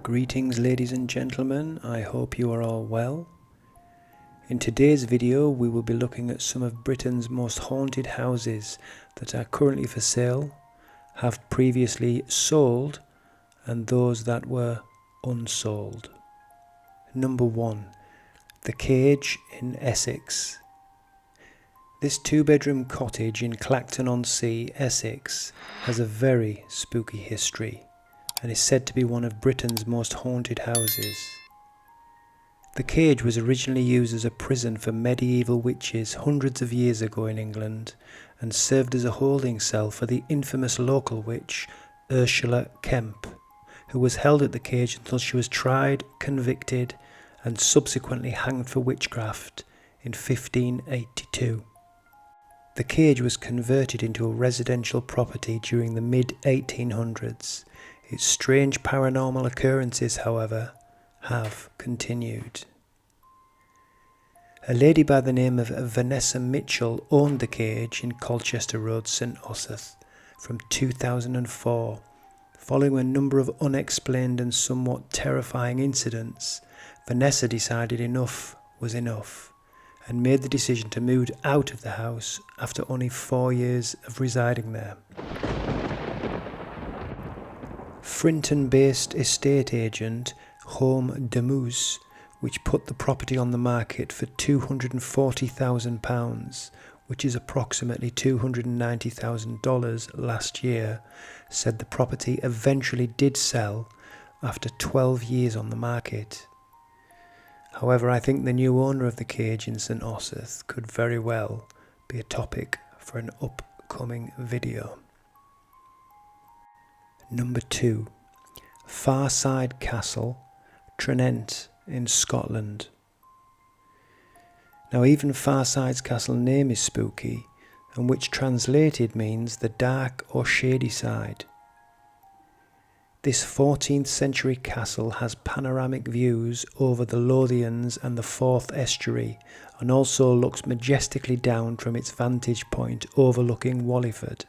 Greetings ladies and gentlemen, I hope you are all well. In today's video we will be looking at some of Britain's most haunted houses that are currently for sale, have previously sold, and those that were unsold. Number 1. The Cage in Essex. This 2-bedroom cottage in Clacton-on-Sea, Essex, has a very spooky history and is said to be one of Britain's most haunted houses. The Cage was originally used as a prison for medieval witches hundreds of years ago in England and served as a holding cell for the infamous local witch Ursula Kemp, who was held at the Cage until she was tried, convicted and subsequently hanged for witchcraft in 1582. The Cage was converted into a residential property during the mid-1800s. Its strange paranormal occurrences, however, have continued. A lady by the name of Vanessa Mitchell owned the Cage in Colchester Road, St Osyth from 2004. Following a number of unexplained and somewhat terrifying incidents, Vanessa decided enough was enough and made the decision to move out of the house after only 4 years of residing there. Frinton-based estate agent Home de Moose, which put the property on the market for £240,000, which is approximately $290,000 last year, said the property eventually did sell after 12 years on the market. However, I think the new owner of the Cage in St Osyth could very well be a topic for an upcoming video. Number 2. Farside Castle, Tranent in Scotland. Now even Farside's castle name is spooky, and which translated means the dark or shady side. This 14th century castle has panoramic views over the Lothians and the Forth estuary, and also looks majestically down from its vantage point overlooking Wallingford.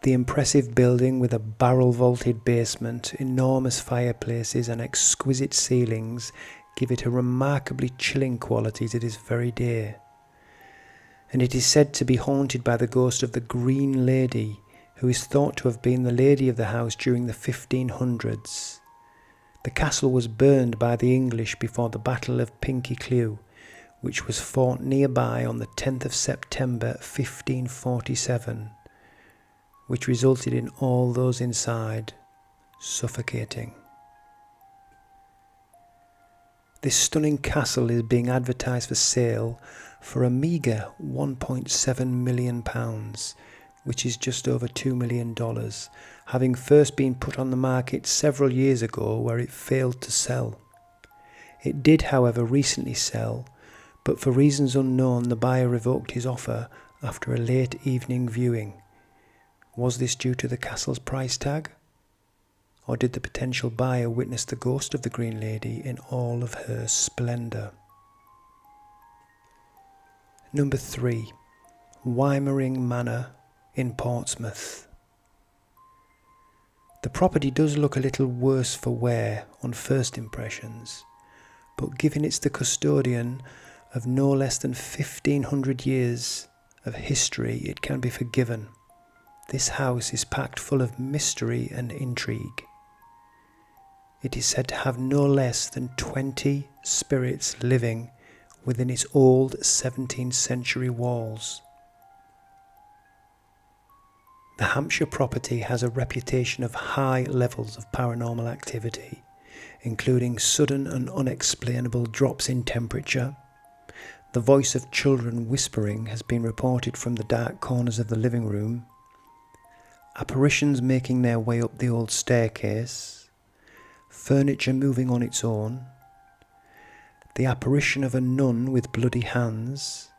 The impressive building with a barrel-vaulted basement, enormous fireplaces and exquisite ceilings give it a remarkably chilling quality to this very day. And it is said to be haunted by the ghost of the Green Lady, who is thought to have been the lady of the house during the 1500s. The castle was burned by the English before the Battle of Pinkie Cleugh, which was fought nearby on the 10th of September 1547. Which resulted in all those inside suffocating. This stunning castle is being advertised for sale for a meagre £1.7 million, which is just over $2 million, having first been put on the market several years ago where it failed to sell. It did, however, recently sell, but for reasons unknown the buyer revoked his offer after a late evening viewing. Was this due to the castle's price tag? Or did the potential buyer witness the ghost of the Green Lady in all of her splendour? Number 3. Wymering Manor in Portsmouth. The property does look a little worse for wear on first impressions, but given it's the custodian of no less than 1500 years of history, it can be forgiven. This house is packed full of mystery and intrigue. It is said to have no less than 20 spirits living within its old 17th century walls. The Hampshire property has a reputation of high levels of paranormal activity, including sudden and unexplainable drops in temperature. The voice of children whispering has been reported from the dark corners of the living room. Apparitions making their way up the old staircase, furniture moving on its own, the apparition of a nun with bloody hands,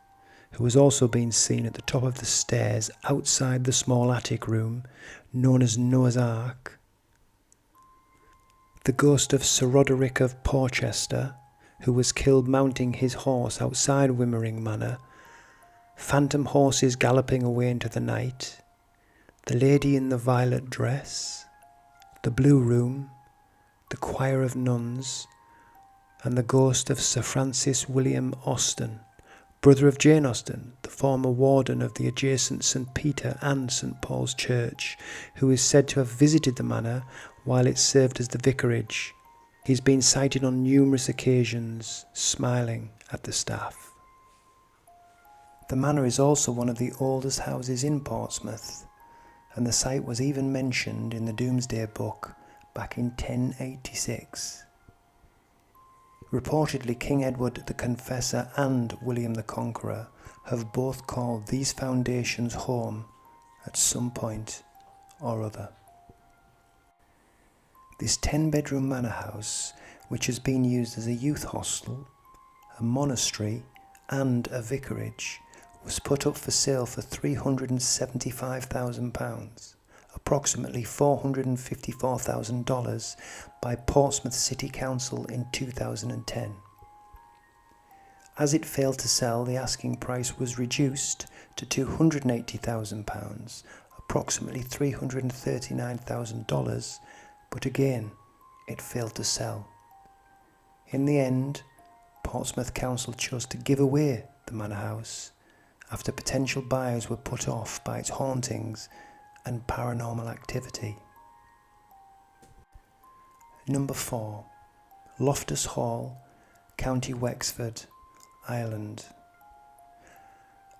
who has also been seen at the top of the stairs outside the small attic room known as Noah's Ark, the ghost of Sir Roderick of Porchester, who was killed mounting his horse outside Wymering Manor, phantom horses galloping away into the night, the lady in the violet dress, the Blue Room, the Choir of Nuns, and the ghost of Sir Francis William Austen, brother of Jane Austen, the former warden of the adjacent St. Peter and St. Paul's Church, who is said to have visited the manor while it served as the vicarage. He's been sighted on numerous occasions, smiling at the staff. The manor is also one of the oldest houses in Portsmouth, and the site was even mentioned in the Domesday Book back in 1086. Reportedly, King Edward the Confessor and William the Conqueror have both called these foundations home at some point or other. This 10-bedroom manor house, which has been used as a youth hostel, a monastery and a vicarage, was put up for sale for £375,000, approximately $454,000, by Portsmouth City Council in 2010. As it failed to sell, the asking price was reduced to £280,000, approximately $339,000, but again, it failed to sell. In the end, Portsmouth Council chose to give away the manor house after potential buyers were put off by its hauntings and paranormal activity. Number 4. Loftus Hall, County Wexford, Ireland.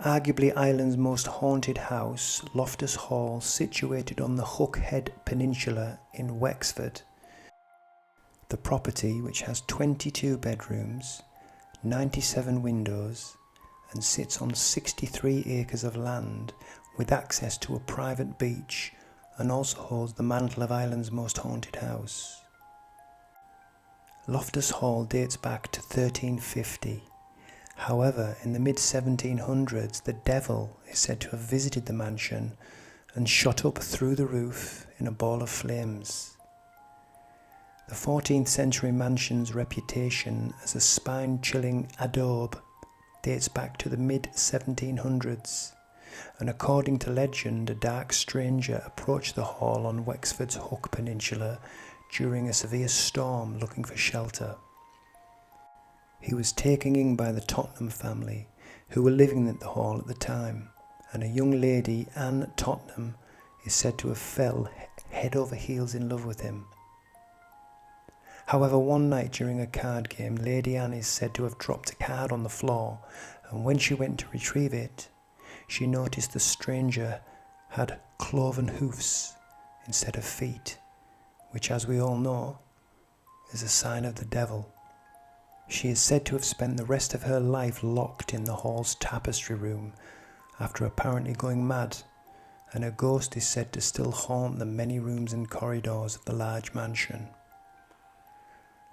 Arguably Ireland's most haunted house, Loftus Hall, situated on the Hook Head Peninsula in Wexford. The property, which has 22 bedrooms, 97 windows, and sits on 63 acres of land with access to a private beach, and also holds the mantle of Ireland's most haunted house. Loftus Hall dates back to 1350. However, in the mid-1700s, the devil is said to have visited the mansion and shot up through the roof in a ball of flames. The 14th century mansion's reputation as a spine-chilling adobe dates back to the mid-1700s, and according to legend, a dark stranger approached the hall on Wexford's Hook Peninsula during a severe storm looking for shelter. He was taken in by the Tottenham family, who were living at the hall at the time, and a young lady, Anne Tottenham, is said to have fell head over heels in love with him. However, one night during a card game, Lady Anne is said to have dropped a card on the floor, and when she went to retrieve it, she noticed the stranger had cloven hoofs instead of feet, which, as we all know, is a sign of the devil. She is said to have spent the rest of her life locked in the hall's tapestry room after apparently going mad, and her ghost is said to still haunt the many rooms and corridors of the large mansion.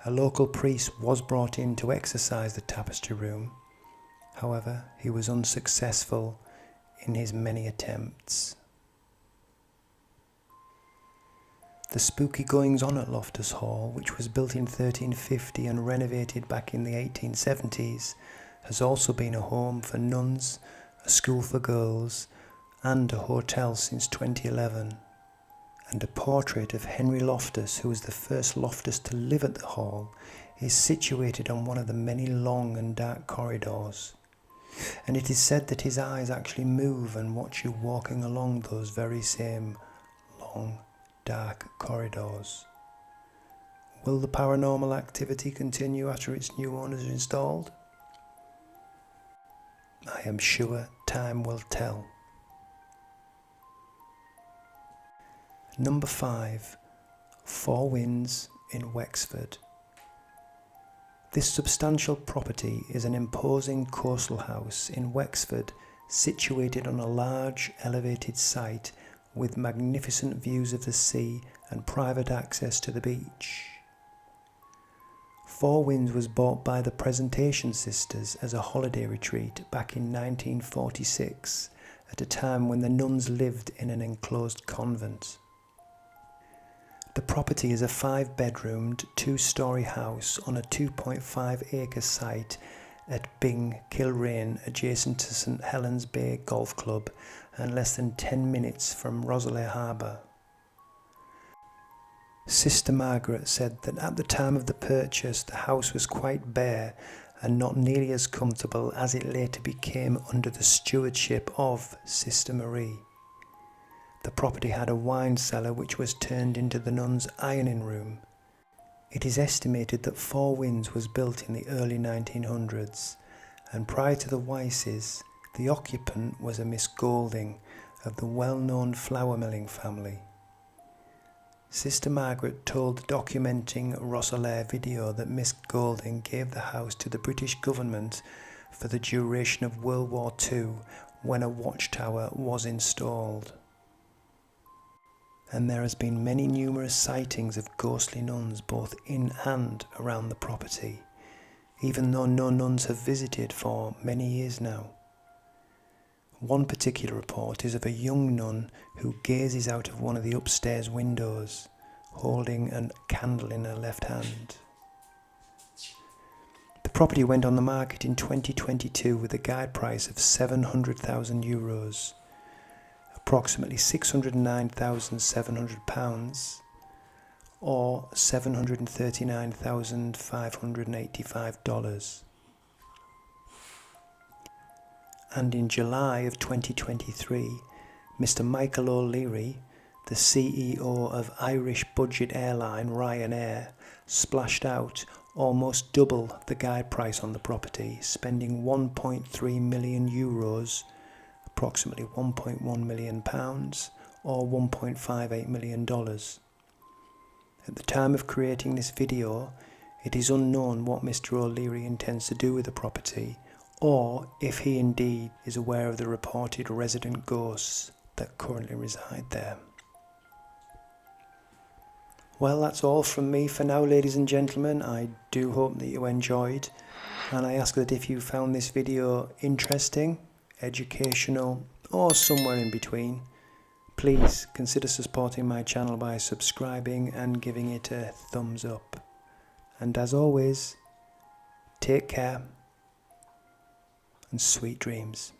A local priest was brought in to exorcise the tapestry room. However, he was unsuccessful in his many attempts. The spooky goings-on at Loftus Hall, which was built in 1350 and renovated back in the 1870s, has also been a home for nuns, a school for girls, and a hotel since 2011. And a portrait of Henry Loftus, who was the first Loftus to live at the hall, is situated on one of the many long and dark corridors. And it is said that his eyes actually move and watch you walking along those very same long, dark corridors. Will the paranormal activity continue after its new owners are installed? I am sure time will tell. Number 5. Four Winds in Wexford. This substantial property is an imposing coastal house in Wexford, situated on a large elevated site with magnificent views of the sea and private access to the beach. Four Winds was bought by the Presentation Sisters as a holiday retreat back in 1946, at a time when the nuns lived in an enclosed convent. The property is a 5-bedroomed, 2-storey house on a 2.5-acre site at Bing, Kilrain, adjacent to St Helens Bay Golf Club and less than 10 minutes from Rosalie Harbour. Sister Margaret said that at the time of the purchase the house was quite bare and not nearly as comfortable as it later became under the stewardship of Sister Marie. The property had a wine cellar which was turned into the nuns' ironing room. It is estimated that Four Winds was built in the early 1900s, and prior to the Weisses, the occupant was a Miss Golding of the well-known flour milling family. Sister Margaret told the documenting Rosselaire video that Miss Golding gave the house to the British government for the duration of World War II when a watchtower was installed. And there has been many numerous sightings of ghostly nuns both in and around the property, even though no nuns have visited for many years now. One particular report is of a young nun who gazes out of one of the upstairs windows, holding a candle in her left hand. The property went on the market in 2022 with a guide price of €700,000, approximately £609,700, or $739,585. And in July of 2023, Mr. Michael O'Leary, the CEO of Irish budget airline Ryanair, splashed out almost double the guide price on the property, spending €1.3 million, approximately £1.1 million, or $1.58 million. At the time of creating this video, it is unknown what Mr. O'Leary intends to do with the property, or if he indeed is aware of the reported resident ghosts that currently reside there. Well, that's all from me for now, ladies and gentlemen. I do hope that you enjoyed, and I ask that if you found this video interesting, educational, or somewhere in between, please consider supporting my channel by subscribing and giving it a thumbs up. And as always, take care and sweet dreams.